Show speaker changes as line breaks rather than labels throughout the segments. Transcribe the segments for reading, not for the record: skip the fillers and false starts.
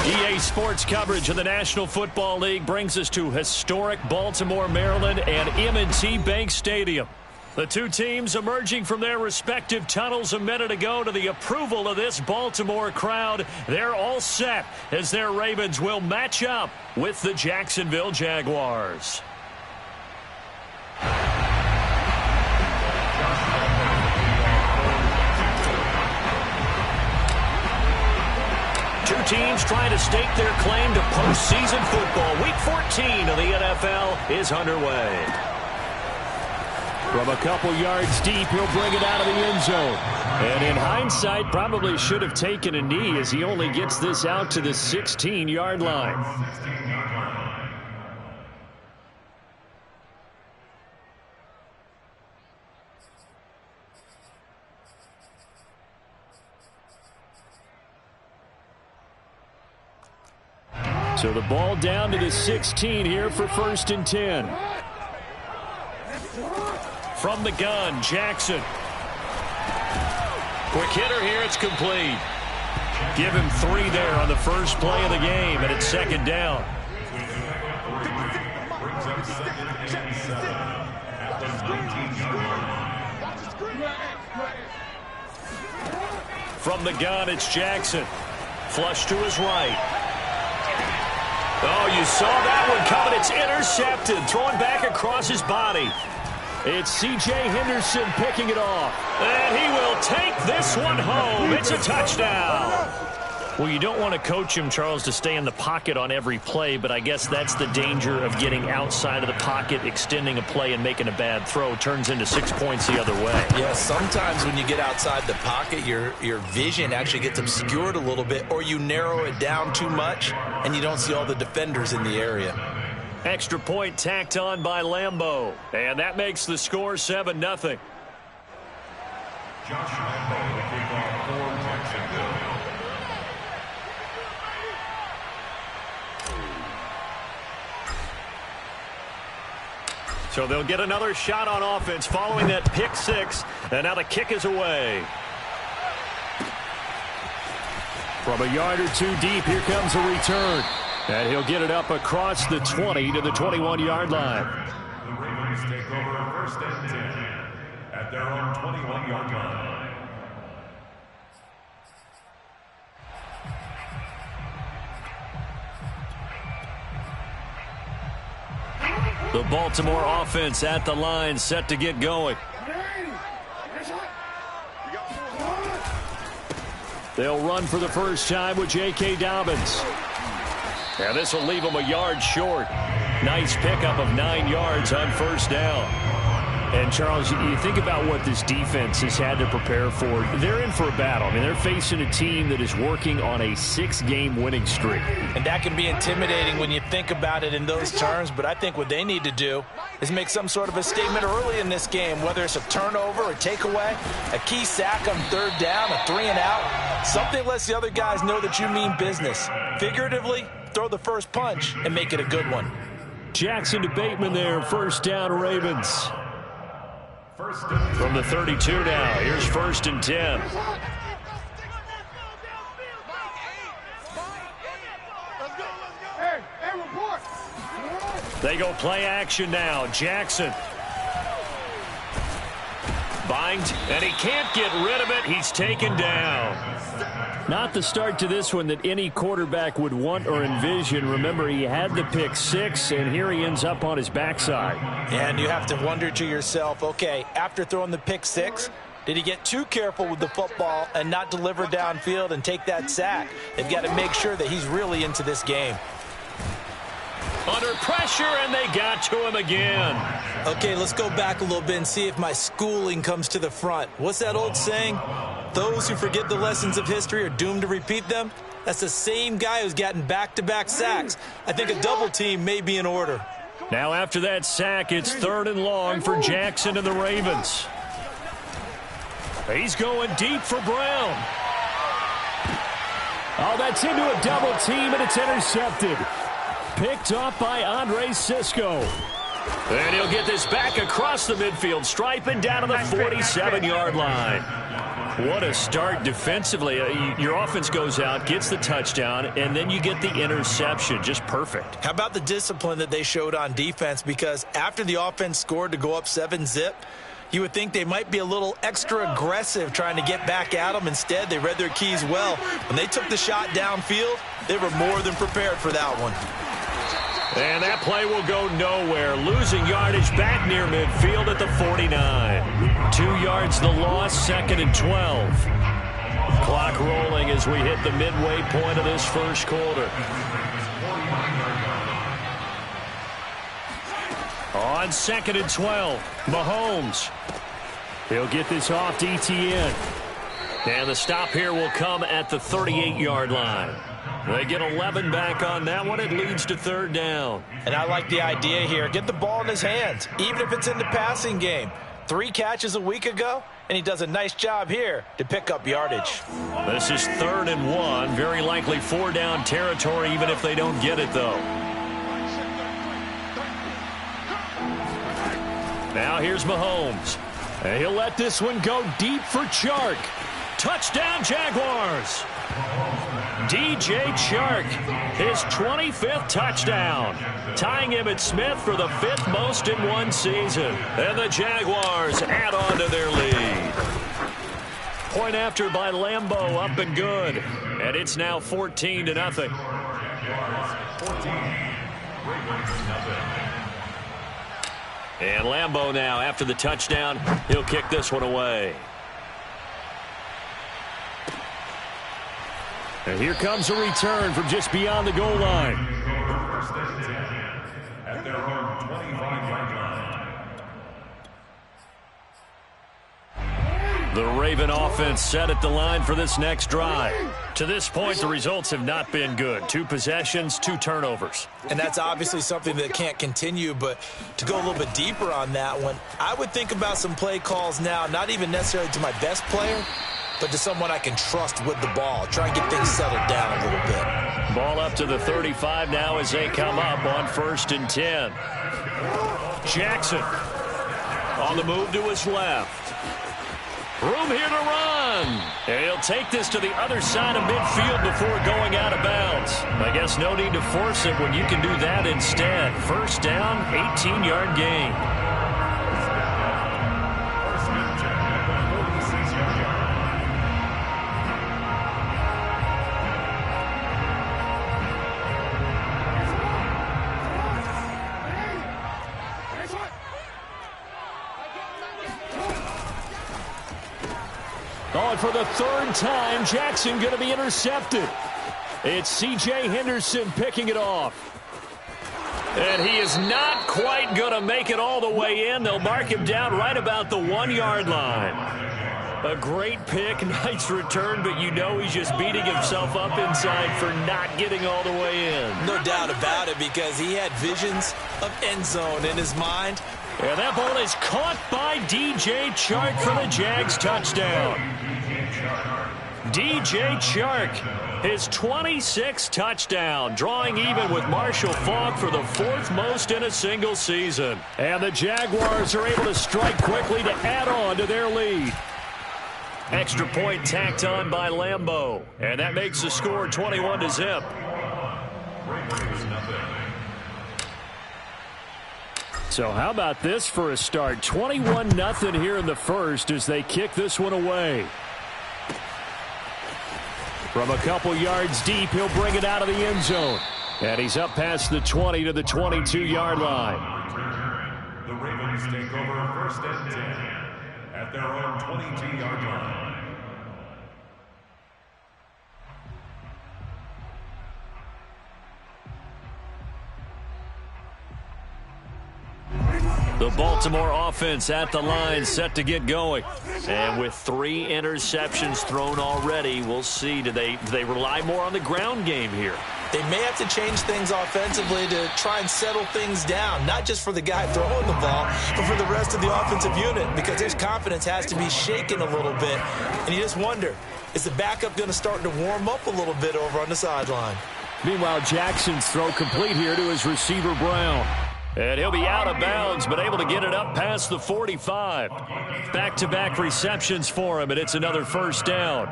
EA Sports coverage of the National Football League brings us to historic Baltimore, Maryland and M&T Bank Stadium. The two teams emerging from their respective tunnels a minute ago to the approval of this Baltimore crowd. They're all set as their Ravens will match up with the Jacksonville Jaguars. Two teams trying to stake their claim to postseason football. Week 14 of the NFL is underway. From a couple yards deep, he'll bring it out of the end zone. And in hindsight, probably should have taken a knee as he only gets this out to the 16-yard line. So the ball down to the 16 here for 1st and 10. From the gun, Jackson. Quick hitter here, it's complete. Give him 3 there on the first play of the game, and it's 2nd down. From the gun, it's Jackson. Flush to his right. Oh, you saw that one coming. It's intercepted. Thrown back across his body. It's C.J. Henderson picking it off. And he will take this one home. It's a touchdown. Well, you don't want to coach him, Charles, to stay in the pocket on every play, but I guess that's the danger of getting outside of the pocket, extending a play and making a bad throw. Turns into 6 points the other way.
Yeah, sometimes when you get outside the pocket, your vision actually gets obscured a little bit, or you narrow it down too much, and you don't see all the defenders in the area.
Extra point tacked on by Lambo, and that makes the score 7-0.
Josh Lambo, the kickoff for Jacksonville.
So they'll get another shot on offense following that pick 6, and now the kick is away. From a yard or 2 deep, here comes a return. And he'll get it up across the 20 to the 21-yard line.
The Ravens take over 1st and 10 at their own 21-yard line.
The Baltimore offense at the line, set to get going. They'll run for the first time with J.K. Dobbins. And this will leave them a yard short. Nice pickup of 9 yards on 1st down. And, Charles, you think about what this defense has had to prepare for. They're in for a battle. I mean, they're facing a team that is working on a 6-game winning streak.
And that can be intimidating when you think about it in those terms, but I think what they need to do is make some sort of a statement early in this game, whether it's a turnover, a takeaway, a key sack on 3rd down, a 3-and-out, something lets the other guys know that you mean business. Figuratively, throw the first punch and make it a good one.
Jackson to Bateman there, 1st down Ravens. From the 32 now, here's 1st and 10. They go play action now. Jackson. Bind, and he can't get rid of it. He's taken down. Not the start to this one that any quarterback would want or envision. Remember, he had the pick 6, and here he ends up on his backside.
And you have to wonder to yourself, okay, after throwing the pick 6, did he get too careful with the football and not deliver downfield and take that sack? They've got to make sure that he's really into this game.
Under pressure, and they got to him again.
Okay, let's go back a little bit and see if my schooling comes to the front. What's that old saying? Those who forget the lessons of history are doomed to repeat them. That's the same guy who's gotten back-to-back sacks. I think a double team may be in order.
Now after that sack, it's 3rd and long for Jackson and the Ravens. He's going deep for Brown. Oh, that's into a double team, and it's intercepted. Picked off by Andre Cisco. And he'll get this back across the midfield stripe and down to the 47-yard line. What a start defensively. Your offense goes out, gets the touchdown, and then you get the interception. Just perfect.
How about the discipline that they showed on defense? Because after the offense scored to go up 7-zip, you would think they might be a little extra aggressive trying to get back at them. Instead, they read their keys well. When they took the shot downfield, they were more than prepared for that one.
And that play will go nowhere. Losing yardage back near midfield at the 49. 2 yards the loss, 2nd and 12. Clock rolling as we hit the midway point of this first quarter. On 2nd and 12, Mahomes. He'll get this off to Etienne. And the stop here will come at the 38-yard line. They get 11 back on that one. It leads to 3rd down.
And I like the idea here. Get the ball in his hands, even if it's in the passing game. 3 catches a week ago, and he does a nice job here to pick up yardage.
This is 3rd and 1. Very likely 4-down territory, even if they don't get it, though. Now here's Mahomes. And he'll let this one go deep for Chark. Touchdown, Jaguars. DJ Chark, his 25th touchdown, tying Emmitt Smith for the 5th most in one season. And the Jaguars add on to their lead. Point after by Lambeau, up and good. And it's now 14-0. And Lambeau now, after the touchdown, he'll kick this one away. And here comes a return from just beyond the goal line.
At their own 25-yard line.
The Raven offense set at the line for this next drive. To this point, the results have not been good. 2 possessions, 2 turnovers.
And that's obviously something that can't continue, but to go a little bit deeper on that one, I would think about some play calls now, not even necessarily to my best player, but to someone I can trust with the ball. Try and get things settled down a little bit.
Ball up to the 35 now as they come up on 1st and 10. Jackson on the move to his left. Room here to run. And he'll take this to the other side of midfield before going out of bounds. I guess no need to force it when you can do that instead. 1st down, 18-yard gain. For the 3rd time, Jackson going to be intercepted. It's C.J. Henderson picking it off. And he is not quite going to make it all the way in. They'll mark him down right about the 1-yard line. A great pick, nice return, but you know he's just beating himself up inside for not getting all the way in.
No doubt about it, because he had visions of end zone in his mind.
And that ball is caught by DJ Chark for the Jags touchdown. DJ Chark, his 26th touchdown, drawing even with Marshall Faulk for the 4th most in a single season. And the Jaguars are able to strike quickly to add on to their lead. Extra point tacked on by Lambeau. And that makes the score 21-0. So how about this for a start? 21-0 here in the first as they kick this one away. From a couple yards deep, he'll bring it out of the end zone. And he's up past the 20 to the 22-yard line.
The Ravens take over 1st and 10 at their own 22-yard line.
The Baltimore offense at the line, set to get going. And with 3 interceptions thrown already, we'll see. Do they rely more on the ground game here?
They may have to change things offensively to try and settle things down, not just for the guy throwing the ball, but for the rest of the offensive unit, because his confidence has to be shaken a little bit. And you just wonder, is the backup going to start to warm up a little bit over on the sideline?
Meanwhile, Jackson's throw complete here to his receiver, Brown. And he'll be out of bounds, but able to get it up past the 45. Back-to-back receptions for him, and it's another first down.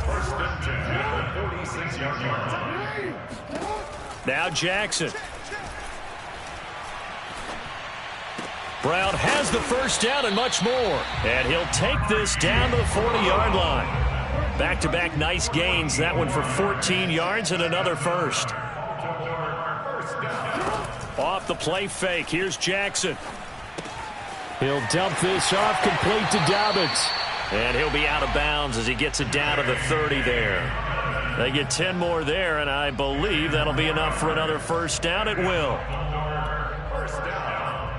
First and 10 at the 46-yard line.
Now Jackson. Brown has the first down and much more. And he'll take this down to the 40-yard line. Back-to-back nice gains. That one for 14 yards and another first. Off the play fake. Here's Jackson. He'll dump this off complete to Dobbins. And he'll be out of bounds as he gets it down to the 30 there. They get 10 more there, and I believe that'll be enough for another first down. It will.
First down.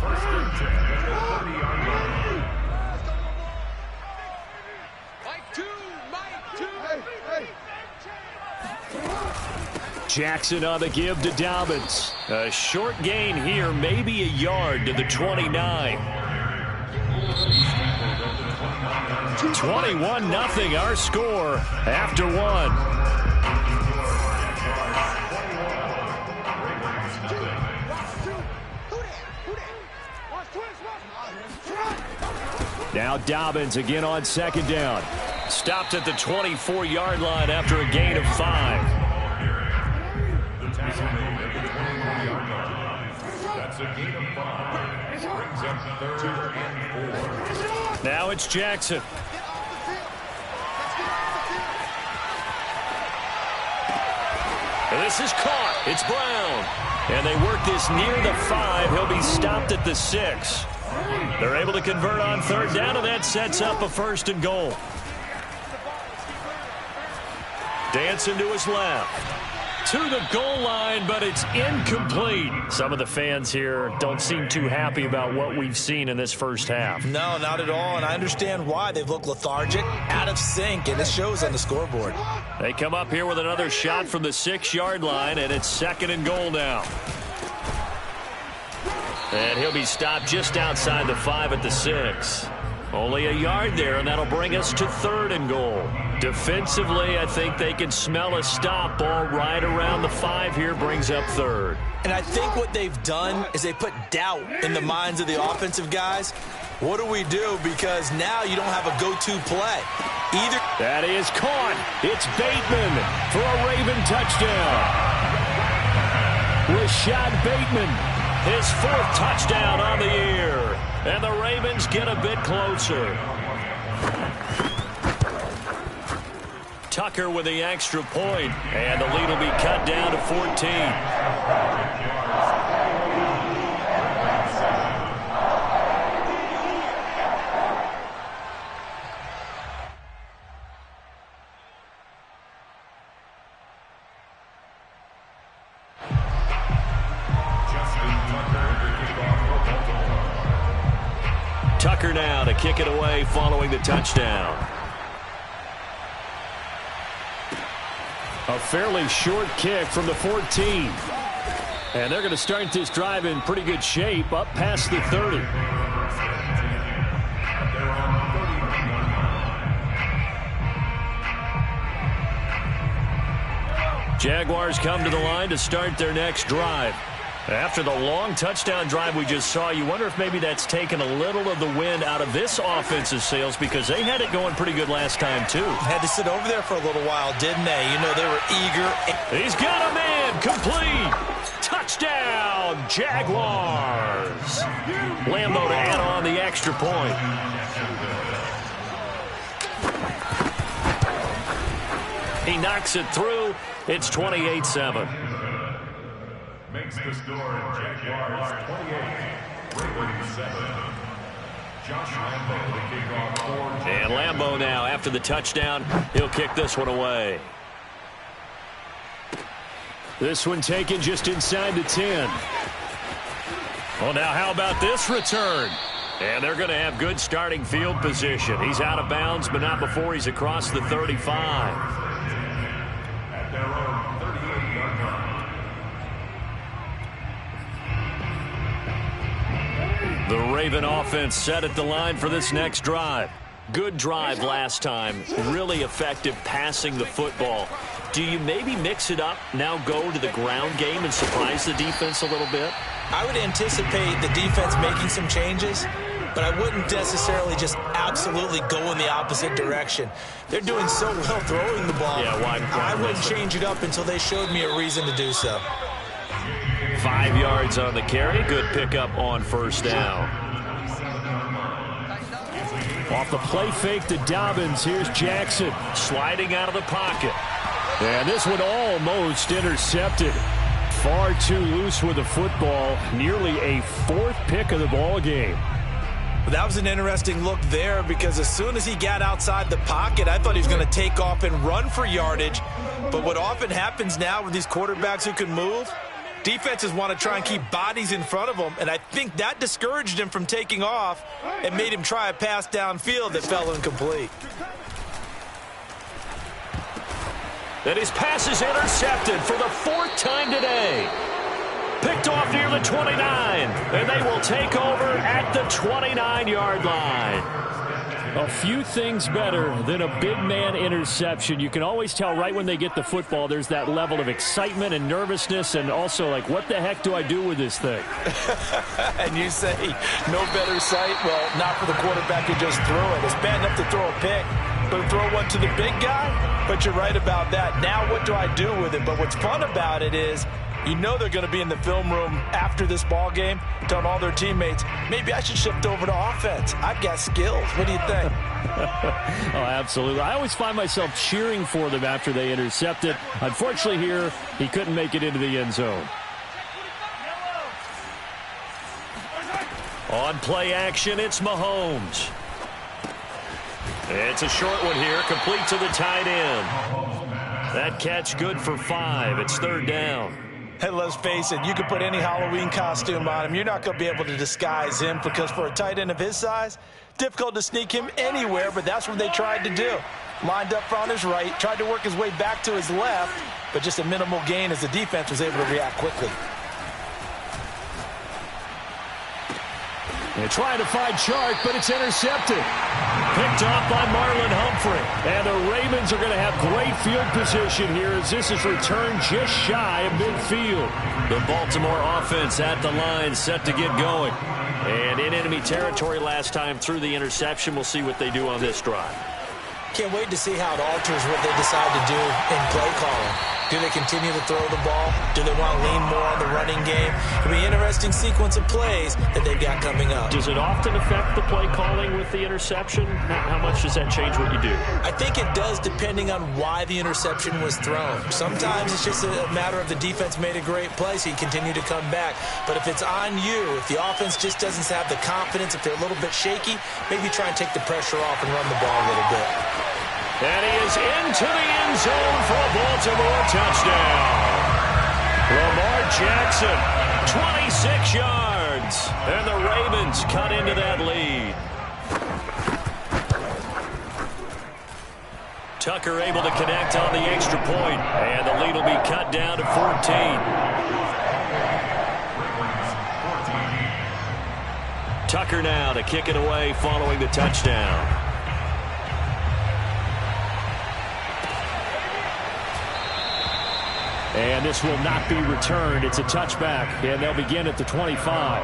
First and 10 at the 30-yard line.
Jackson on the give to Dobbins. A short gain here, maybe a yard to the 29. 21-0 our score after one. Now Dobbins again on second down. Stopped at the 24-yard line after a gain of 5.
That's a gain of 5. Brings up 3rd and 4.
Now it's Jackson. And this is caught. It's Brown. And they work this near the 5. He'll be stopped at the 6. They're able to convert on third down, and that sets up a first and goal. Dancing to his left. To the goal line, but it's incomplete. Some of the fans here don't seem too happy about what we've seen in this first half.
No, not at all, and I understand why. They've looked lethargic, out of sync, and it shows on the scoreboard.
They come up here with another shot from the 6-yard line, and it's second and goal now. And he'll be stopped just outside the 5 at the 6. Only a yard there, and that'll bring us to 3rd and goal. Defensively, I think they can smell a stop ball right around the 5 here, brings up 3rd.
And I think what they've done is they put doubt in the minds of the offensive guys. What do we do? Because now you don't have a go-to play. Either
that is caught. It's Bateman for a Raven touchdown. Rashad Bateman, his 4th touchdown on the year. And the Ravens get a bit closer. Tucker with the extra point, and the lead will be cut down to 14. Tucker now to kick it away following the touchdown. A fairly short kick from the 14. And they're going to start this drive in pretty good shape up past the 30. Jaguars come to the line to start their next drive. After the long touchdown drive we just saw, you wonder if maybe that's taken a little of the wind out of this offensive sails, because they had it going pretty good last time, too.
Had to sit over there for a little while, didn't they? You know, they were eager.
He's got a man. Complete. Touchdown, Jaguars. Lambo to add on the extra point. He knocks it through. It's 28-7.
Makes the score Jaguars 28, Ravens 7. Josh Lambo to kick off 4.
And Lambo now, after the touchdown, he'll kick this one away. This one taken just inside the 10. Well, now how about this return? And they're going to have good starting field position. He's out of bounds, but not before he's across the 35.
At their own 38-yard line.
The Raven offense set at the line for this next drive. Good drive last time. Really effective passing the football. Do you maybe mix it up, now go to the ground game and surprise the defense a little bit?
I would anticipate the defense making some changes, but I wouldn't necessarily just absolutely go in the opposite direction. They're doing so well throwing the ball.
Yeah, why
I wouldn't change it up until they showed me a reason to do so.
5 yards on the carry. Good pickup on first down. Off the play fake to Dobbins. Here's Jackson sliding out of the pocket. And this one almost intercepted. Far too loose with the football. Nearly a fourth pick of the ball game.
Well, that was an interesting look there because as soon as he got outside the pocket, I thought he was going to take off and run for yardage. But what often happens now with these quarterbacks who can move, defenses want to try and keep bodies in front of them, and I think that discouraged him from taking off and made him try a pass downfield that fell incomplete.
And his pass is intercepted for the fourth time today. Picked off near the 29, and they will take over at the 29-yard line. A few things better than a big man interception. You can always tell right when they get the football, there's that level of excitement and nervousness, and also like, what the heck do I do with this thing?
And you say, no better sight? Well, not for the quarterback who just threw it. It's bad enough to throw a pick, but to throw one to the big guy? But you're right about that. Now what do I do with it? But what's fun about it is, you know they're going to be in the film room after this ball game telling all their teammates, maybe I should shift over to offense. I've got skills. What do you think?
Oh, absolutely. I always find myself cheering for them after they intercept it. Unfortunately here, he couldn't make it into the end zone. On play action, it's Mahomes. It's a short one here, complete to the tight end. That catch good for 5. It's third down.
And let's face it, you can put any Halloween costume on him. You're not going to be able to disguise him because for a tight end of his size, difficult to sneak him anywhere, but that's what they tried to do. Lined up on his right, tried to work his way back to his left, but just a minimal gain as the defense was able to react quickly.
They're trying to find Chark, but it's intercepted. Picked off by Marlon Humphrey. And the Ravens are going to have great field position here as this is returned just shy of midfield. The Baltimore offense at the line, set to get going. And in enemy territory last time through the interception. We'll see what they do on this drive.
Can't wait to see how it alters what they decide to do in play calling. Do they continue to throw the ball? Do they want to lean more on the running game? It'll be an interesting sequence of plays that they've got coming up.
Does it often affect the play calling with the interception? How much does that change what you do?
I think it does depending on why the interception was thrown. Sometimes it's just a matter of the defense made a great play, so you continue to come back. But if it's on you, if the offense just doesn't have the confidence, if they're a little bit shaky, maybe try and take the pressure off and run the ball a little bit.
And he is into the end zone for a Baltimore touchdown. Lamar Jackson, 26 yards. And the Ravens cut into that lead. Tucker able to connect on the extra point. And the lead will be cut down to 14. Tucker now to kick it away following the touchdown. And this will not be returned. It's a touchback, and they'll begin at the 25.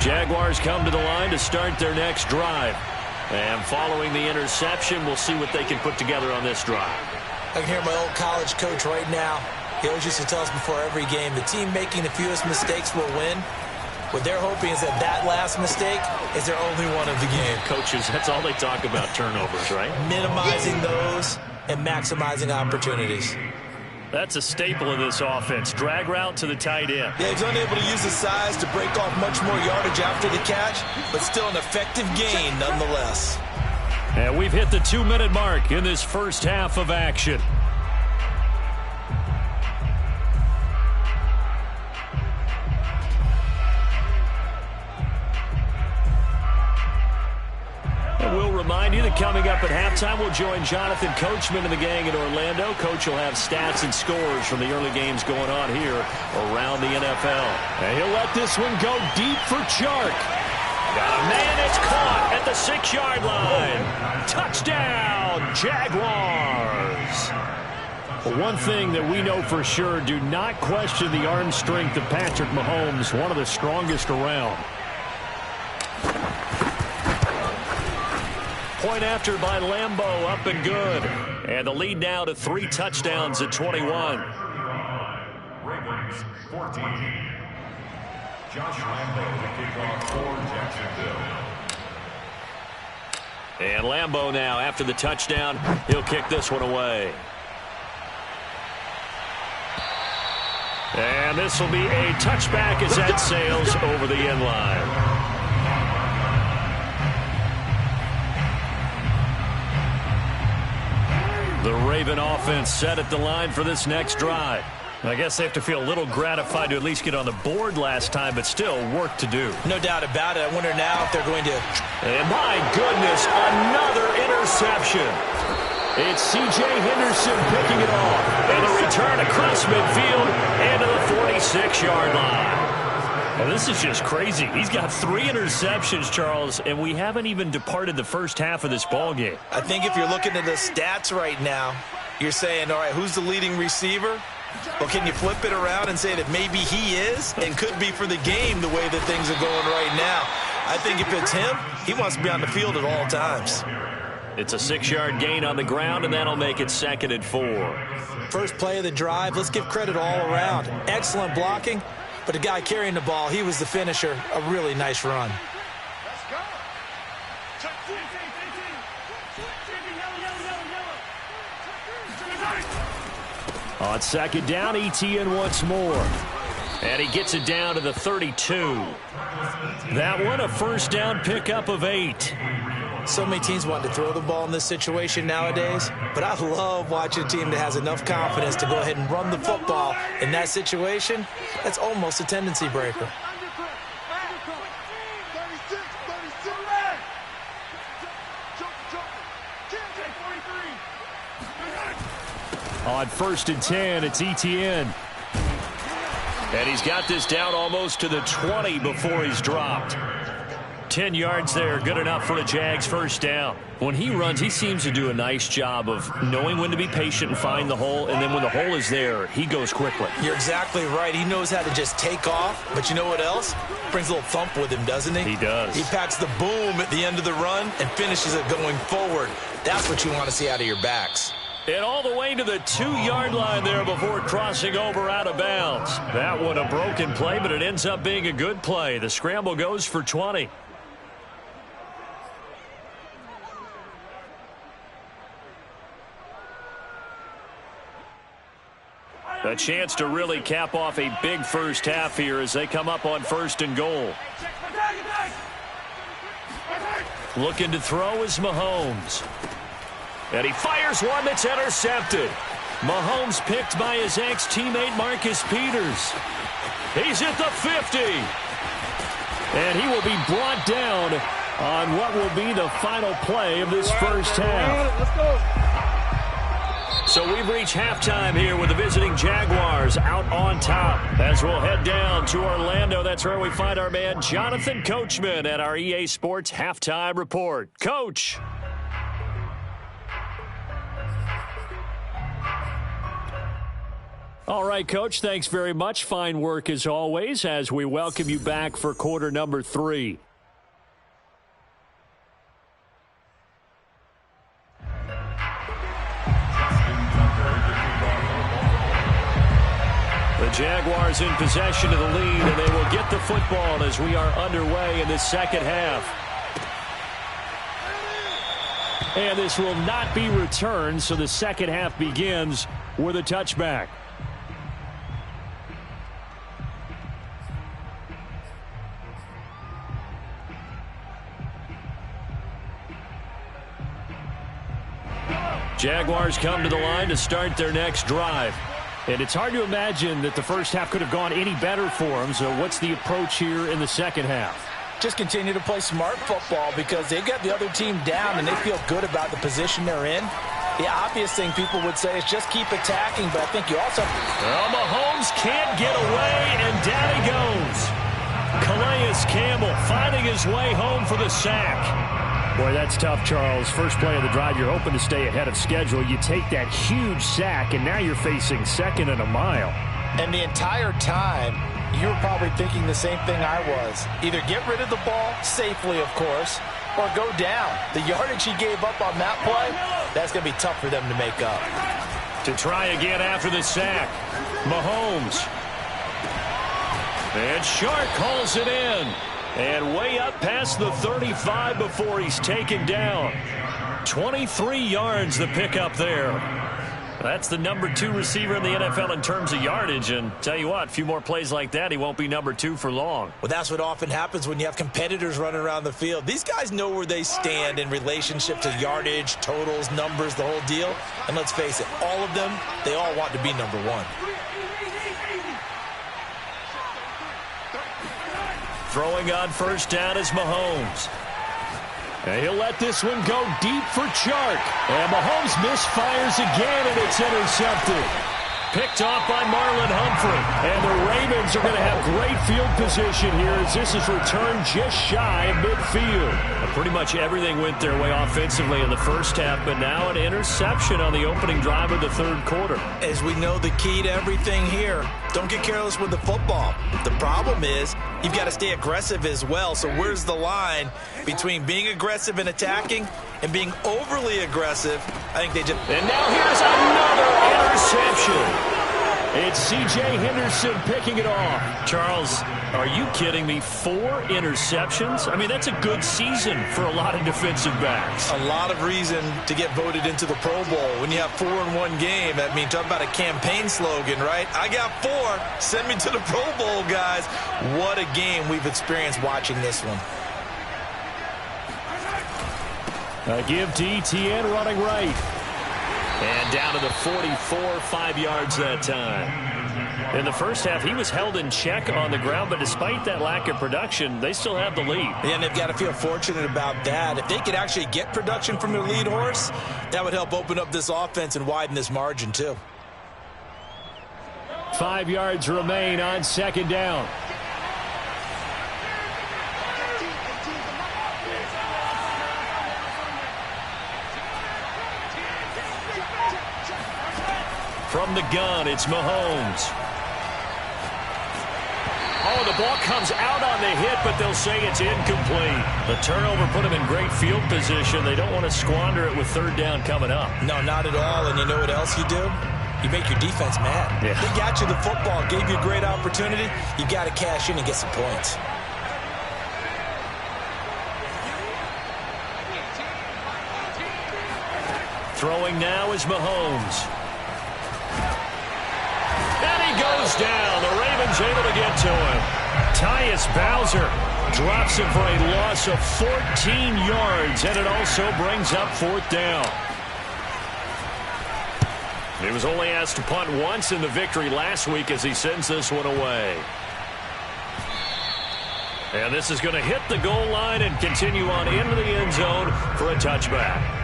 Jaguars come to the line to start their next drive. And following the interception, we'll see what they can put together on this drive.
I can hear my old college coach right now. He always used to tell us before every game, the team making the fewest mistakes will win. What they're hoping is that that last mistake is their only one of the game.
Coaches, that's all they talk about, turnovers, right?
Minimizing those and maximizing opportunities.
That's a staple of this offense. Drag route to the tight end.
Yeah, he's unable to use his size to break off much more yardage after the catch, but still an effective gain nonetheless.
And we've hit the 2-minute mark in this first half of action. And we'll remind you the And coming up at halftime, we'll join Jonathan Coachman and the gang in Orlando. Coach will have stats and scores from the early games going on here around the NFL. And he'll let this one go deep for Chark. Got a man, it's caught at the 6-yard line. Touchdown, Jaguars. Well, one thing that we know for sure, do not question the arm strength of Patrick Mahomes, one of the strongest around. Point after by Lambeau, up and good. And the lead now to 3 touchdowns at 21.
Ravens 14. Josh Lambeau to kick off for Jacksonville.
And Lambeau now, after the touchdown, he'll kick this one away. And this will be a touchback as that sails over the end line. The Raven offense set at the line for this next drive. I guess they have to feel a little gratified to at least get on the board last time, but still work to do.
No doubt about it. I wonder now if they're going to...
And my goodness, another interception. It's C.J. Henderson picking it off. And a return across midfield and to the 46-yard line. Well, this is just crazy. He's got 3 interceptions, Charles, and we haven't even departed the first half of this ball game.
I think if you're looking at the stats right now, you're saying, all right, who's the leading receiver? Well, can you flip it around and say that maybe he is and could be for the game the way that things are going right now? I think if it's him, he wants to be on the field at all times.
It's a 6-yard gain on the ground, and that'll make it 2nd and 4.
First play of the drive, let's give credit all around. Excellent blocking. But the guy carrying the ball, he was the finisher. A really nice run.
On 2nd down, Etienne once more. And he gets it down to the 32. That one, a first down pickup of 8.
So many teams want to throw the ball in this situation nowadays, but I love watching a team that has enough confidence to go ahead and run the football in that situation. That's almost a tendency breaker.
On 1st and 10, it's Etienne. And he's got this down almost to the 20 before he's dropped. 10 yards there, good enough for a Jags first down. When he runs, he seems to do a nice job of knowing when to be patient and find the hole, and then when the hole is there, he goes quickly.
You're exactly right. He knows how to just take off, but you know what else? Brings a little thump with him, doesn't he?
He does.
He packs the boom at the end of the run and finishes it going forward. That's what you want to see out of your backs.
And all the way to the 2-yard line there before crossing over out of bounds. That one a broken play, but it ends up being a good play. The scramble goes for 20. A chance to really cap off a big first half here as they come up on 1st and goal. Looking to throw is Mahomes. And he fires one that's intercepted. Mahomes picked by his ex-teammate Marcus Peters. He's at the 50. And he will be brought down on what will be the final play of this first half.
Let's go.
So we've reached halftime here with the visiting Jaguars out on top. As we'll head down to Orlando, that's where we find our man Jonathan Coachman at our EA Sports Halftime Report. Coach. All right, Coach, thanks very much. Fine work as always as we welcome you back for quarter number 3. The Jaguars in possession of the lead, and they will get the football as we are underway in the second half. And this will not be returned, so the second half begins with a touchback. Jaguars come to the line to start their next drive. And it's hard to imagine that the first half could have gone any better for them. So what's the approach here in the second half?
just continue to play smart football because they got the other team down and they feel good about the position they're in. The obvious thing people would say is just keep attacking, but I think you also...
Well, Mahomes can't get away, and down he goes. Calais Campbell finding his way home for the sack.
Boy, that's tough, Charles. First play of the drive, you're hoping to stay ahead of schedule. You take that huge sack, and now you're facing second and a mile.
And the entire time, you were probably thinking the same thing I was. Either get rid of the ball, safely, of course, or go down. The yardage he gave up on that play, that's going to be tough for them to make up.
To try again after the sack, Mahomes. And Shark calls it in. And way up past the 35 before he's taken down. 23 yards the pickup there. That's the number 2 receiver in the NFL in terms of yardage. And tell you what, a few more plays like that, he won't be number 2 for long.
Well, that's what often happens when you have competitors running around the field. These guys know where they stand in relationship to yardage, totals, numbers, the whole deal. And let's face it, all of them, they all want to be number 1.
Throwing on first down is Mahomes. And he'll let this one go deep for Chark. And Mahomes misfires again, and it's intercepted. Picked off by Marlon Humphrey. And the Ravens are going to have great field position here as this is returned just shy of midfield. Pretty much everything went their way offensively in the first half, but now an interception on the opening drive of the third quarter.
As we know, the key to everything here, don't get careless with the football. The problem is you've got to stay aggressive as well. So where's the line between being aggressive and attacking and being overly aggressive? I think they just...
And now here's another interception. It's C.J. Henderson picking it off. Charles, are you kidding me? 4 interceptions? I mean, that's a good season for a lot of defensive backs.
A lot of reason to get voted into the Pro Bowl. When you have 4 in one game, I mean, talk about a campaign slogan, right? I got 4. Send me to the Pro Bowl, guys. What a game we've experienced watching this one.
A give to Etienne running right. And down to the 44, 5 yards that time. In the first half, he was held in check on the ground, but despite that lack of production, they still have the lead.
Yeah, and they've got to feel fortunate about that. If they could actually get production from their lead horse, that would help open up this offense and widen this margin, too.
5 yards remain on second down. From the gun, it's Mahomes. Oh, the ball comes out on the hit, but they'll say it's incomplete. The turnover put them in great field position. They don't want to squander it with third down coming up.
No, not at all. And you know what else you do? You make your defense mad.
Yeah.
They got you the football, gave you a great opportunity. You got to cash in and get some points.
Throwing now is Mahomes. And he goes down. The Ravens able to get to him. Tyus Bowser drops him for a loss of 14 yards, and it also brings up fourth down. He was only asked to punt once in the victory last week as he sends this one away. And this is going to hit the goal line and continue on into the end zone for a touchback.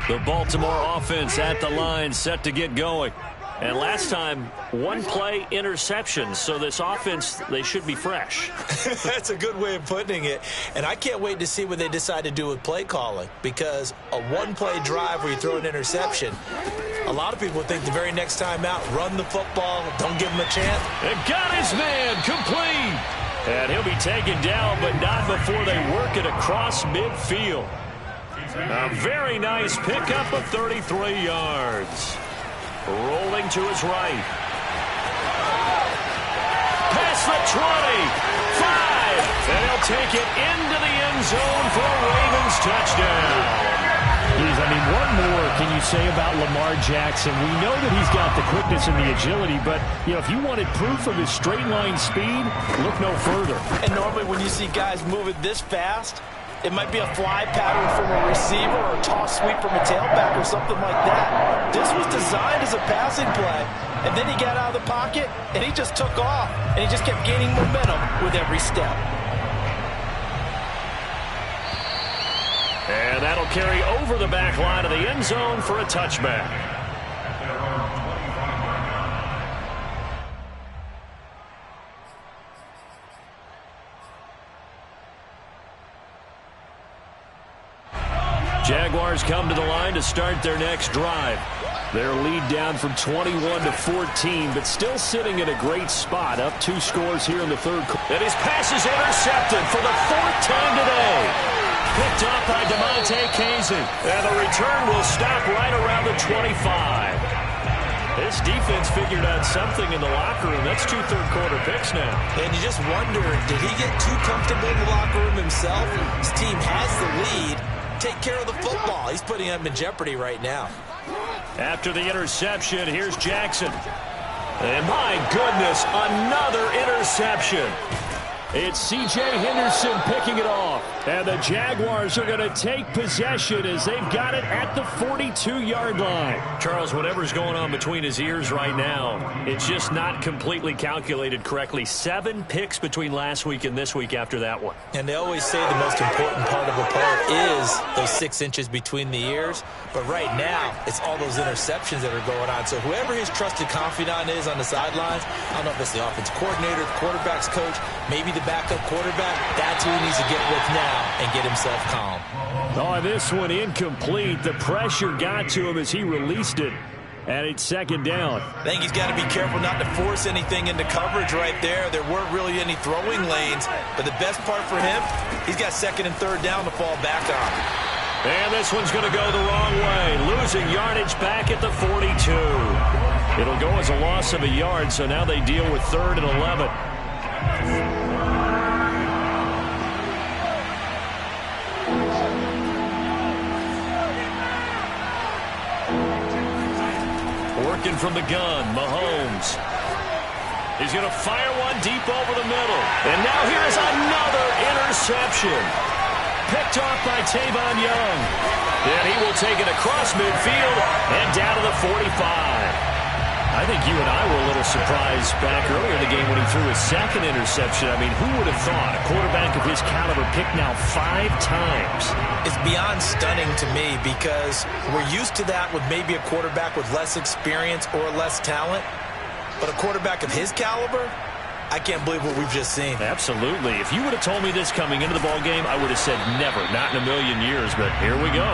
The Baltimore offense at the line, set to get going. And last time, one play interception. So this offense, they should be fresh.
That's a good way of putting it. And I can't wait to see what they decide to do with play calling. Because a one-play drive where you throw an interception, a lot of people think the very next time out, run the football, don't give him a chance.
And got his man complete. And he'll be taken down, but not before they work it across midfield. A very nice pickup of 33 yards. Rolling to his right. Past the 20. 5. And he'll take it into the end zone for a Ravens touchdown.
I mean, what more can you say about Lamar Jackson? We know that he's got the quickness and the agility, but, you know, if you wanted proof of his straight line speed, look no further.
And normally when you see guys moving this fast, It might be a fly pattern from a receiver or a toss sweep from a tailback or something like that. This was designed as a passing play, and then he got out of the pocket, and he just took off, and he just kept gaining momentum with every step.
And that'll carry over the back line of the end zone for a touchback. Jaguars come to the line to start their next drive. Their lead down from 21 to 14, but still sitting in a great spot, up 2 scores here in the third quarter. And his pass is intercepted for the 4th time today. Picked up by DeMonte Casey. And the return will stop right around the 25. This defense figured out something in the locker room. That's 2 third-quarter picks now.
And you just wonder, did he get too comfortable in the locker room himself? His team has the lead. Take care of the football. He's putting them in jeopardy right now.
After the interception, here's Jackson. And my goodness, another interception. It's C.J. Henderson picking it off. And the Jaguars are going to take possession as they've got it at the 42-yard line. Charles, whatever's going on between his ears right now, it's just not completely calculated correctly. 7 picks between last week and this week after that one.
And they always say the most important part of a play is those 6 inches between the ears. But right now, it's all those interceptions that are going on. So whoever his trusted confidant is on the sidelines, I don't know if it's the offense coordinator, the quarterback's coach, maybe the backup quarterback, that's who he needs to get with now and get himself calm.
Oh, this one incomplete. The pressure got to him as he released it. And it's 2nd down.
I think he's got to be careful not to force anything into coverage right there. There weren't really any throwing lanes. But the best part for him, he's got 2nd and 3rd down to fall back on.
And this one's going to go the wrong way. Losing yardage back at the 42. It'll go as a loss of a yard, so now they deal with 3rd and 11. Working from the gun, Mahomes. He's going to fire one deep over the middle. And now here's another interception. Picked off by Tavon Young. And he will take it across midfield and down to the 45. I think you and I were a little surprised back earlier in the game when he threw his 2nd interception. I mean, who would have thought a quarterback of his caliber picked now 5 times?
It's beyond stunning to me because we're used to that with maybe a quarterback with less experience or less talent. But a quarterback of his caliber, I can't believe what we've just seen.
Absolutely. If you would have told me this coming into the ballgame, I would have said never, not in a million years, but here we go.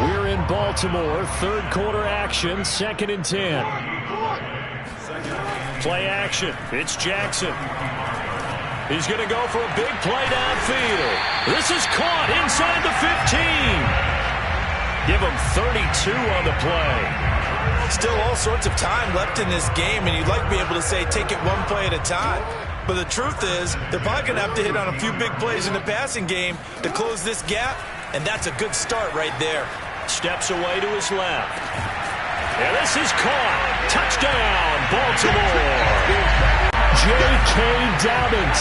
We're in Baltimore, 3rd quarter action, 2nd and 10. Play action. It's Jackson. He's going to go for a big play downfield. This is caught inside the 15. Give him 32 on the play.
Still all sorts of time left in this game, and you'd like to be able to say take it one play at a time. But the truth is, they're probably going to have to hit on a few big plays in the passing game to close this gap, and that's a good start right there.
Steps away to his left. And this is caught. Touchdown, Baltimore. J.K. Dobbins.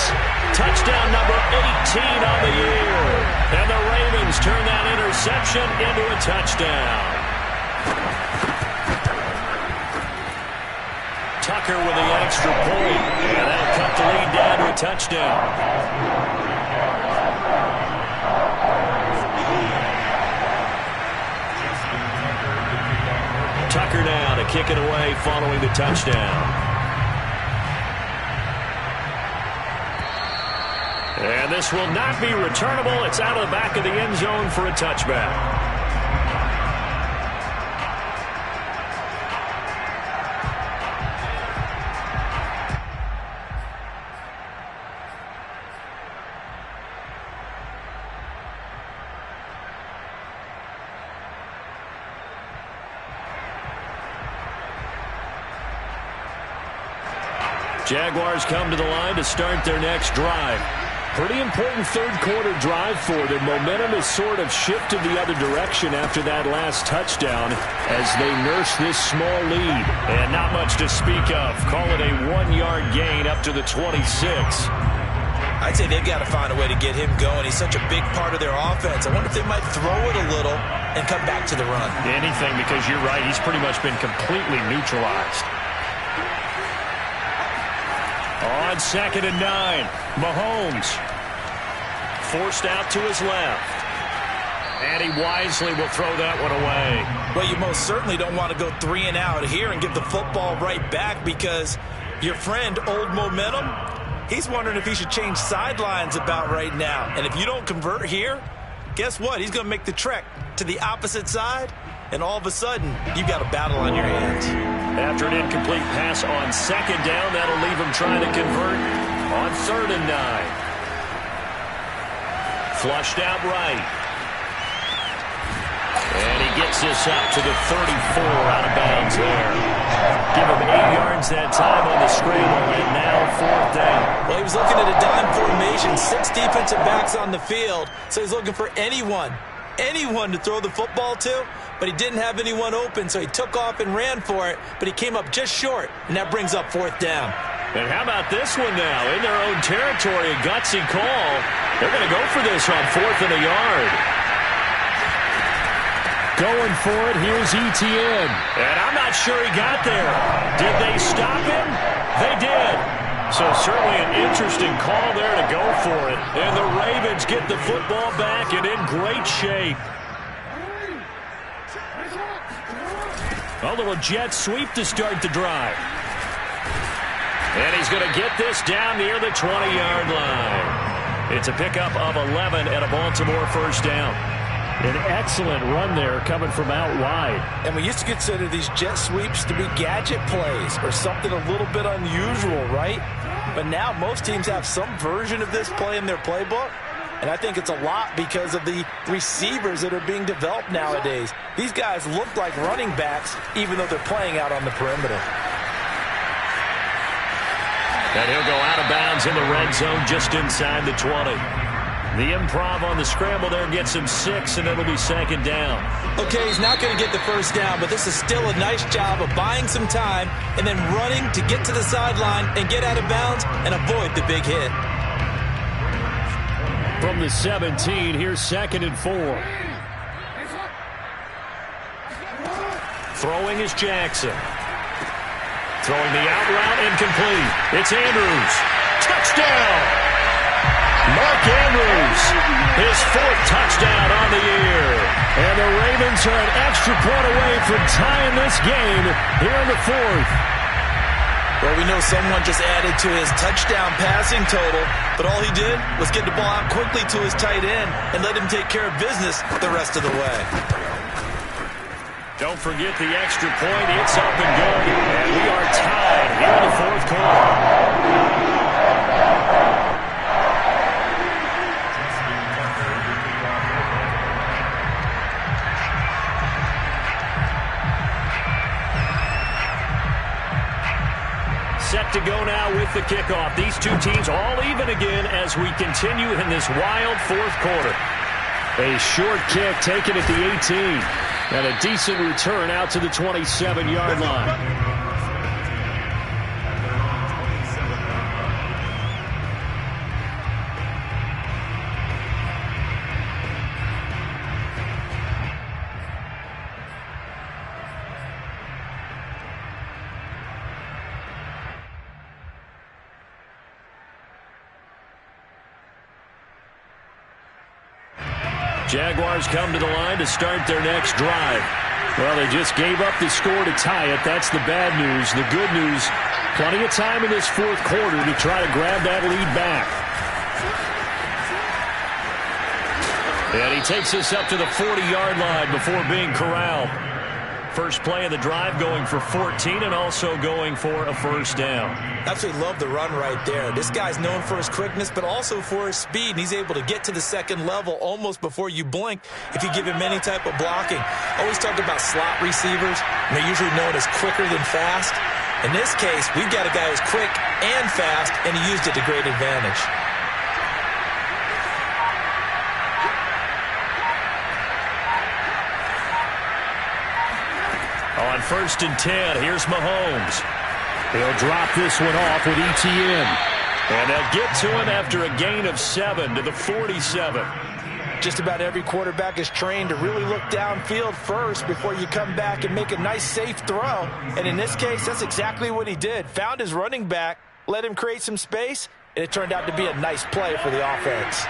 Touchdown number 18 on the year. And the Ravens turn that interception into a touchdown. Tucker with the extra point. And that'll cut the lead down to a touchdown. Tucker now to kick it away following the touchdown. And this will not be returnable. It's out of the back of the end zone for a touchback. Jaguars come to the line to start their next drive. Pretty important 3rd quarter drive for them. Momentum has sort of shifted the other direction after that last touchdown as they nurse this small lead. And not much to speak of. Call it a 1-yard gain up to the 26.
I'd say they've got to find a way to get him going. He's such a big part of their offense. I wonder if they might throw it a little and come back to the run.
Anything, because you're right. He's pretty much been completely neutralized. On 2nd and 9, Mahomes forced out to his left. And he wisely will throw that one away.
Well, you most certainly don't want to go 3 and out here and give the football right back, because your friend, Old Momentum, he's wondering if he should change sidelines about right now. And if you don't convert here, guess what? He's going to make the trek to the opposite side, and all of a sudden, you've got a battle on your hands.
After an incomplete pass on 2nd down, that'll leave him trying to convert on 3rd and 9. Flushed out right. And he gets this up to the 34, out of bounds there. Give him 8 yards that time on the scramble, and now 4th down.
Well, he was looking at a dime formation, 6 defensive backs on the field, so he's looking for anyone to throw the football to, but he didn't have anyone open, so he took off and ran for it, but he came up just short, and that brings up 4th down.
And how about this one now? In their own territory, a gutsy call. They're going to go for this on 4th and a yard.
Going for it, here's Etienne.
And I'm not sure he got there. Did they stop him? They did. So certainly an interesting call there to go for it. And the Ravens get the football back and in great shape. A little jet sweep to start the drive. And he's going to get this down near the 20-yard line. It's a pickup of 11 and a Baltimore 1st down.
An excellent run there coming from out wide.
And we used to consider these jet sweeps to be gadget plays or something a little bit unusual, right? But now most teams have some version of this play in their playbook. And I think it's a lot because of the receivers that are being developed nowadays. These guys look like running backs even though they're playing out on the perimeter.
And he'll go out of bounds in the red zone just inside the 20. The improv on the scramble there gets him 6, and it'll be 2nd down.
Okay, he's not going to get the 1st down, but this is still a nice job of buying some time and then running to get to the sideline and get out of bounds and avoid the big hit.
From the 17, here's 2nd and 4.
Throwing is Jackson. Throwing the out route, incomplete. It's Andrews. Touchdown! Mark Andrews, his 4th touchdown on the year.
And the Ravens are an extra point away from tying this game here in the 4th.
Well, we know someone just added to his touchdown passing total, but all he did was get the ball out quickly to his tight end and let him take care of business the rest of the way.
Don't forget the extra point. It's up and good. And we are tied here in the 4th quarter. Set to go now with the kickoff. These two teams all even again as we continue in this wild 4th quarter.
A short kick taken at the 18. And a decent return out to the 27-yard line.
Jaguars come to the line to start their next drive.
Well, they just gave up the score to tie it. That's the bad news. The good news, plenty of time in this 4th quarter to try to grab that lead back.
And he takes us up to the 40-yard line before being corralled. First play of the drive going for 14 and also going for a 1st down.
Absolutely love the run right there. This guy's known for his quickness, but also for his speed. And he's able to get to the 2nd level almost before you blink if you give him any type of blocking. Always talk about slot receivers, and they're usually known as quicker than fast. In this case, we've got a guy who's quick and fast, and he used it to great advantage.
On 1st and 10, here's Mahomes.
He'll drop this one off with Etienne. And they'll get to him after a gain of 7 to the 47.
Just about every quarterback is trained to really look downfield first before you come back and make a nice, safe throw. And in this case, that's exactly what he did. Found his running back, let him create some space, and it turned out to be a nice play for the offense.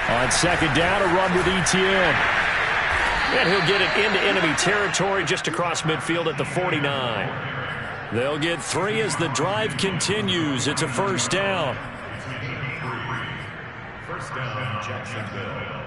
On second down, a run with Etienne. And he'll get it into enemy territory just across midfield at the 49. They'll get 3 as the drive continues. It's a first down.
First down, Jacksonville.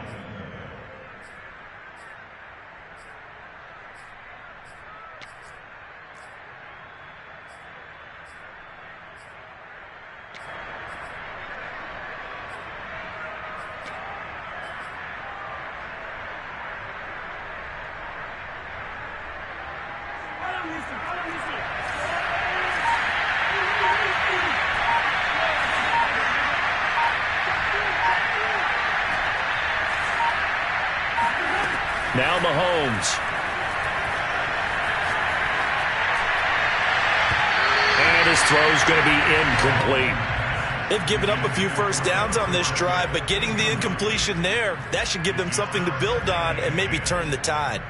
Now Mahomes. And his throw's going to be incomplete.
They've given up a few first downs on this drive, but getting the incompletion there, that should give them something to build on and maybe turn the tide.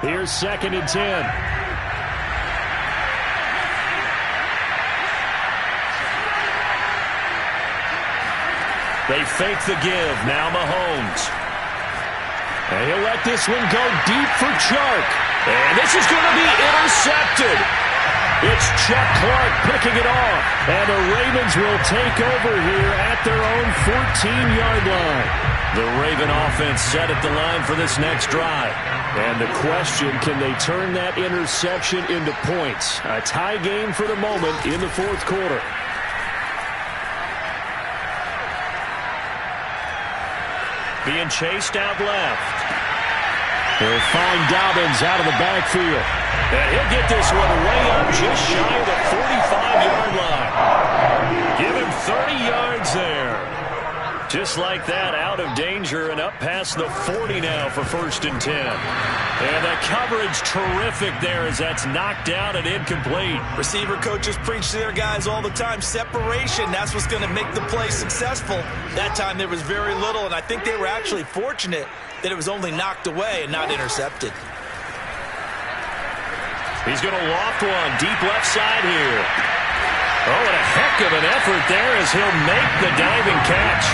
Here's 2nd and 10. They fake the give. Now Mahomes. And he'll let this one go deep for Chark. And this is going to be intercepted. It's Chuck Clark picking it off. And the Ravens will take over here at their own 14-yard line. The Raven offense set at the line for this next drive. And the question, can they turn that interception into points? A tie game for the moment in the 4th quarter. Being chased out left. They'll find Dobbins out of the backfield. And he'll get this one way up just shy of the 45-yard line. Give him 30 yards there. Just like that, out of danger and up past the 40 now for 1st and 10. And the coverage terrific there as that's knocked down and incomplete.
Receiver coaches preach to their guys all the time. Separation, that's what's going to make the play successful. That time there was very little, and I think they were actually fortunate that it was only knocked away and not intercepted.
He's going to loft one deep left side here. Oh, and a heck of an effort there as he'll make the diving catch.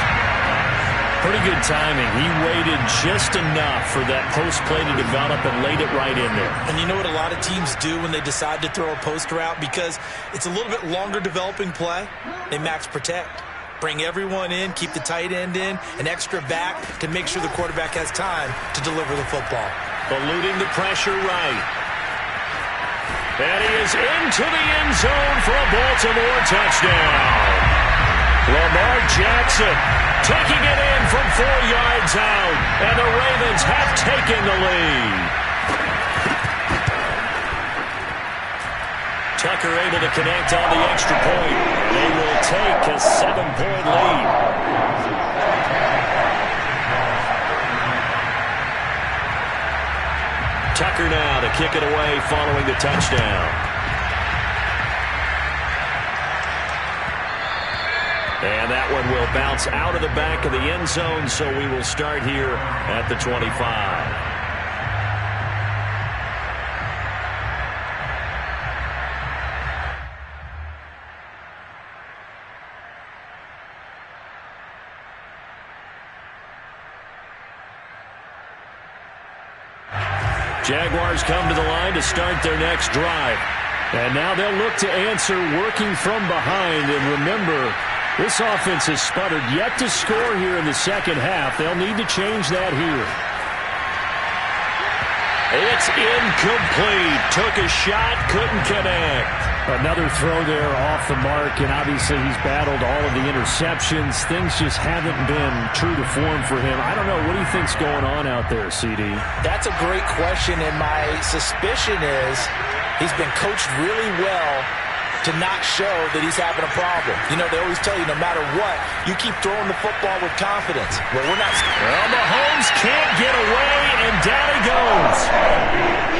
Pretty good timing. He waited just enough for that post play to develop and laid it right in there.
And you know what a lot of teams do when they decide to throw a post route? Because it's a little bit longer developing play, they max protect. Bring everyone in, keep the tight end in, an extra back to make sure the quarterback has time to deliver the football.
Eluding the pressure right. And he is into the end zone for a Baltimore touchdown. Lamar Jackson taking it in from 4 yards out, and the Ravens have taken the lead. Tucker able to connect on the extra point. They will take a 7-point lead. Tucker now to kick it away following the touchdown. And that one will bounce out of the back of the end zone, so we will start here at the 25. Jaguars come to the line to start their next drive. And now they'll look to answer working from behind. And remember, this offense has sputtered yet to score here in the second half. They'll need to change that here. It's incomplete. Took a shot, couldn't connect. Another throw there off the mark, and obviously he's battled all of the interceptions. Things just haven't been true to form for him. I don't know. What do you think's going on out there, CD?
That's a great question, and my suspicion is he's been coached really well to not show that he's having a problem. You know, they always tell you no matter what, you keep throwing the football with confidence. Well, we're not.
Well, Mahomes can't get away, and down he goes.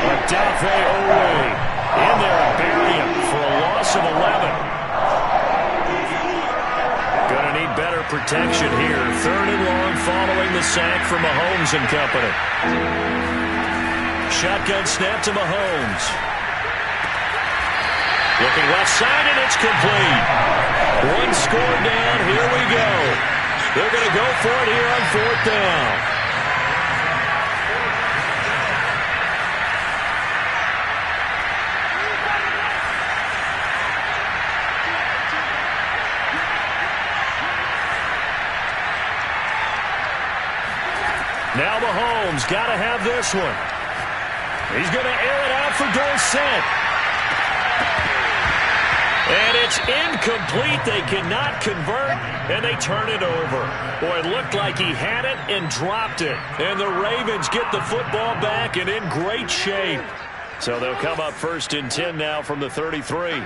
Odafe Oweh in there and bury him for a loss of 11. Gonna need better protection here. 3rd and long following the sack from Mahomes and company. Shotgun snap to Mahomes. Looking left side, and it's complete. 1 score down. Here we go. They're going to go for it here on 4th down. Now Mahomes got to have this one. He's going to air it out for Dorsett. And it's incomplete. They cannot convert, and they turn it over. Boy, it looked like he had it and dropped it. And the Ravens get the football back and in great shape. So they'll come up 1st and 10 now from the 33.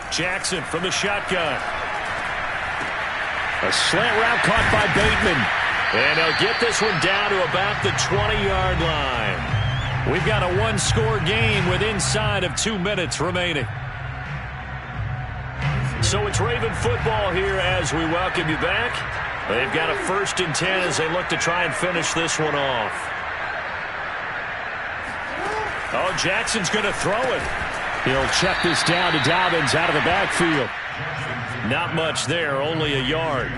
Jackson from the shotgun. A slant route caught by Bateman. And they'll get this one down to about the 20-yard line. We've got a 1-score game with inside of 2 minutes remaining. So it's Raven football here as we welcome you back. They've got a 1st and 10 as they look to try and finish this one off. Oh, Jackson's going to throw it. He'll check this down to Dobbins out of the backfield. Not much there, only a yard.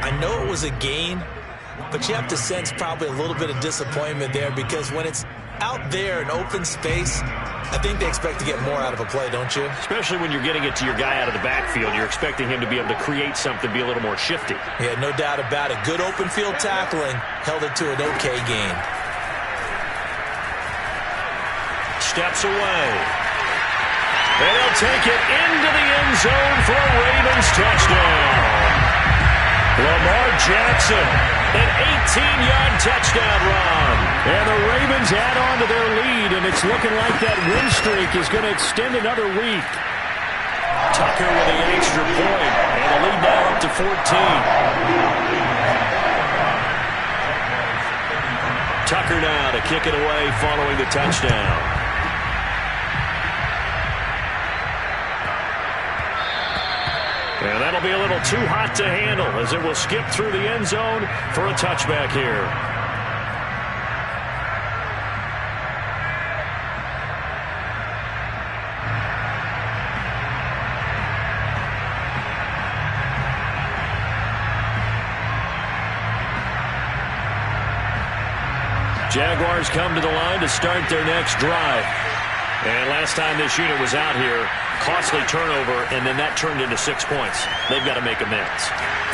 I know it was a gain, but you have to sense probably a little bit of disappointment there because when it's out there in open space, I think they expect to get more out of a play, don't you?
Especially when you're getting it to your guy out of the backfield. You're expecting him to be able to create something, be a little more shifty.
Yeah, no doubt about it. Good open field tackling held it to an okay gain.
Steps away. And he'll take it into the end zone for a Ravens touchdown. Lamar Jackson, an 18-yard touchdown run. And the Ravens add on to their lead, and it's looking like that win streak is going to extend another week. Tucker with the extra point, and the lead now up to 14. Tucker now to kick it away following the touchdown. And that'll be a little too hot to handle as it will skip through the end zone for a touchback here. Jaguars come to the line to start their next drive. And last time this unit was out here, costly turnover, and then that turned into 6 points. They've got to make amends.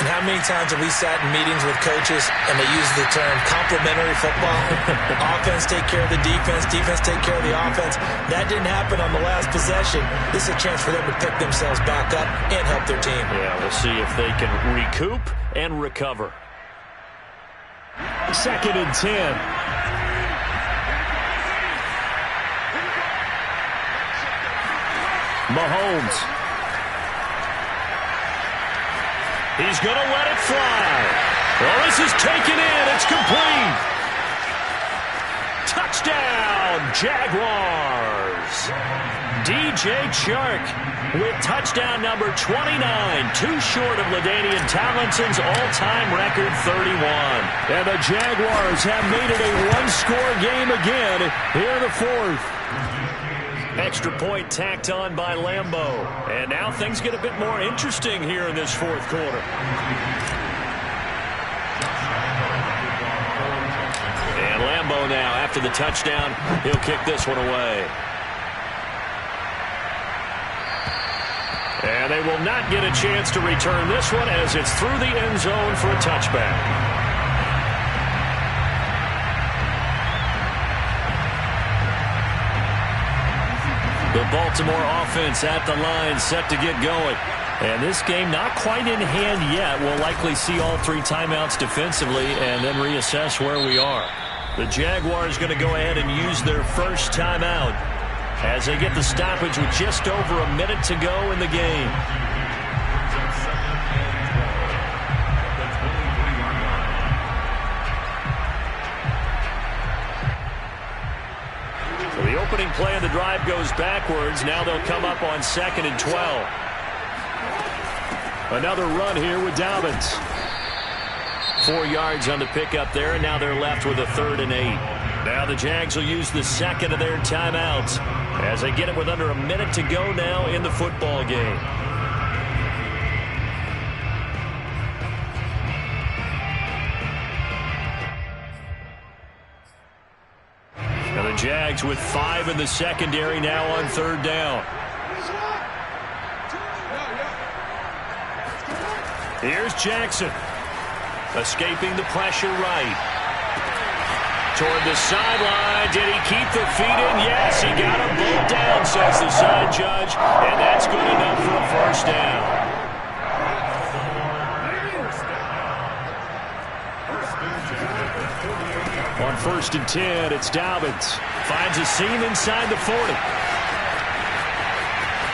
And how many times have we sat in meetings with coaches and they use the term complementary football? Offense take care of the defense, defense take care of the offense. That didn't happen on the last possession. This is a chance for them to pick themselves back up and help their team.
Yeah, we'll see if they can recoup and recover.
2nd and 10. Mahomes.
He's going to let it fly. Well, this is taken in. It's complete. Touchdown, Jaguars. DJ Chark with touchdown number 29. Too short of LaDainian Tomlinson's all-time record 31.
And the Jaguars have made it a 1-score game again here in the 4th.
Extra point tacked on by Lambeau. And now things get a bit more interesting here in this 4th quarter. And Lambeau now, after the touchdown, he'll kick this one away. And they will not get a chance to return this one as it's through the end zone for a touchback.
The Baltimore offense at the line, set to get going. And this game not quite in hand yet. We'll likely see all 3 timeouts defensively and then reassess where we are. The Jaguars going to go ahead and use their first timeout as they get the stoppage with just over a minute to go in the game. So the opening play of the drive goes backwards. Now they'll come up on 2nd and 12. Another run here with Dobbins. 4 yards on the pickup there, and now they're left with a 3rd and 8. Now the Jags will use the second of their timeouts as they get it with under a minute to go now in the football game. Now the Jags with 5 in the secondary now on 3rd down. Here's Jackson. Escaping the pressure right. Toward the sideline. Did he keep the feet in? Yes, he got them both down, says the side judge. And that's good enough for a first down. On 1st and 10, it's Dobbins. Finds a seam inside the 40.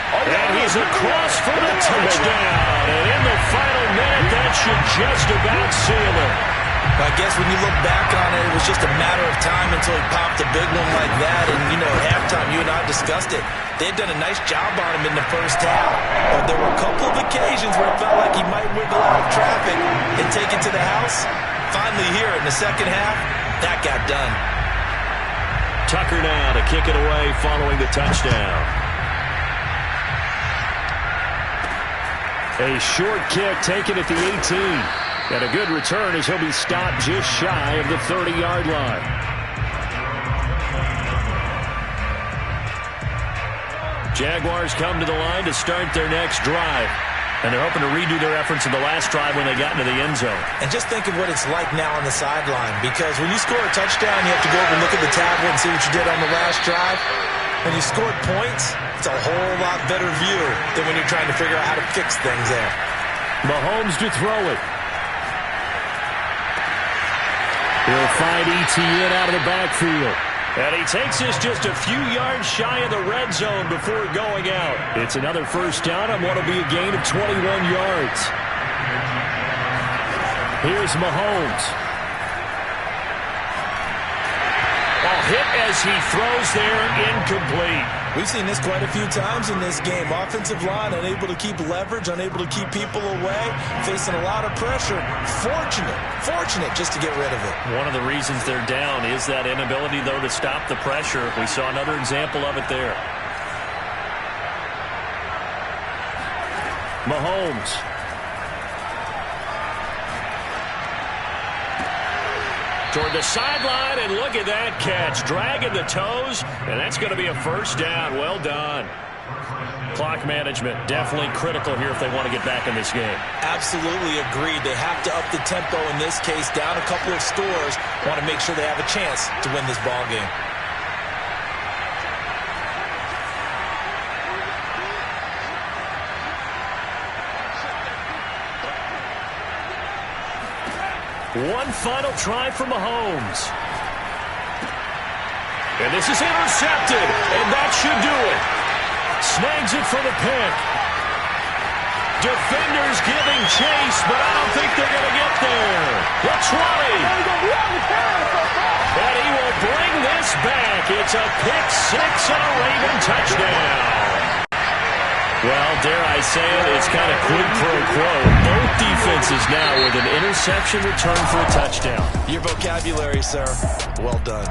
And he's across for the touchdown. And in the final minute, that should just about seal it.
I guess when you look back on it, it was just a matter of time until he popped a big one like that. And, you know, at halftime, you and I discussed it. They had done a nice job on him in the first half. But there were a couple of occasions where it felt like he might wiggle out of traffic and take it to the house. Finally here in the second half, that got done.
Tucker now to kick it away following the touchdown. A short kick taken at the 18. And a good return as he'll be stopped just shy of the 30-yard line. Jaguars come to the line to start their next drive. And they're hoping to redo their efforts in the last drive when they got into the end zone.
And just think of what it's like now on the sideline. Because when you score a touchdown, you have to go over and look at the tablet and see what you did on the last drive. When you scored points, it's a whole lot better view than when you're trying to figure out how to fix things there.
Mahomes to throw it. He'll find Etienne out of the backfield. And he takes us just a few yards shy of the red zone before going out. It's another first down on what will be a gain of 21 yards. Here's Mahomes. Hit as he throws there, incomplete.
We've seen this quite a few times in this game. Offensive line unable to keep leverage, unable to keep people away, facing a lot of pressure. Fortunate just to get rid of it.
One of the reasons they're down is that inability, though, to stop the pressure. We saw another example of it there. Mahomes. Toward the sideline, and look at that catch. Dragging the toes, and that's going to be a first down. Well done. Clock management definitely critical here if they want to get back in this game.
Absolutely agreed. They have to up the tempo in this case, down a couple of scores. Want to make sure they have a chance to win this ball game.
One final try for Mahomes. And this is intercepted, and that should do it. Snags it for the pick. Defenders giving chase, but I don't think they're going to get there. The 20. And he will bring this back. It's a pick six and a Raven touchdown. Well, dare I say it, it's kind of quid pro quo. Both defenses now with an interception return for a touchdown.
Your vocabulary, sir. Well done.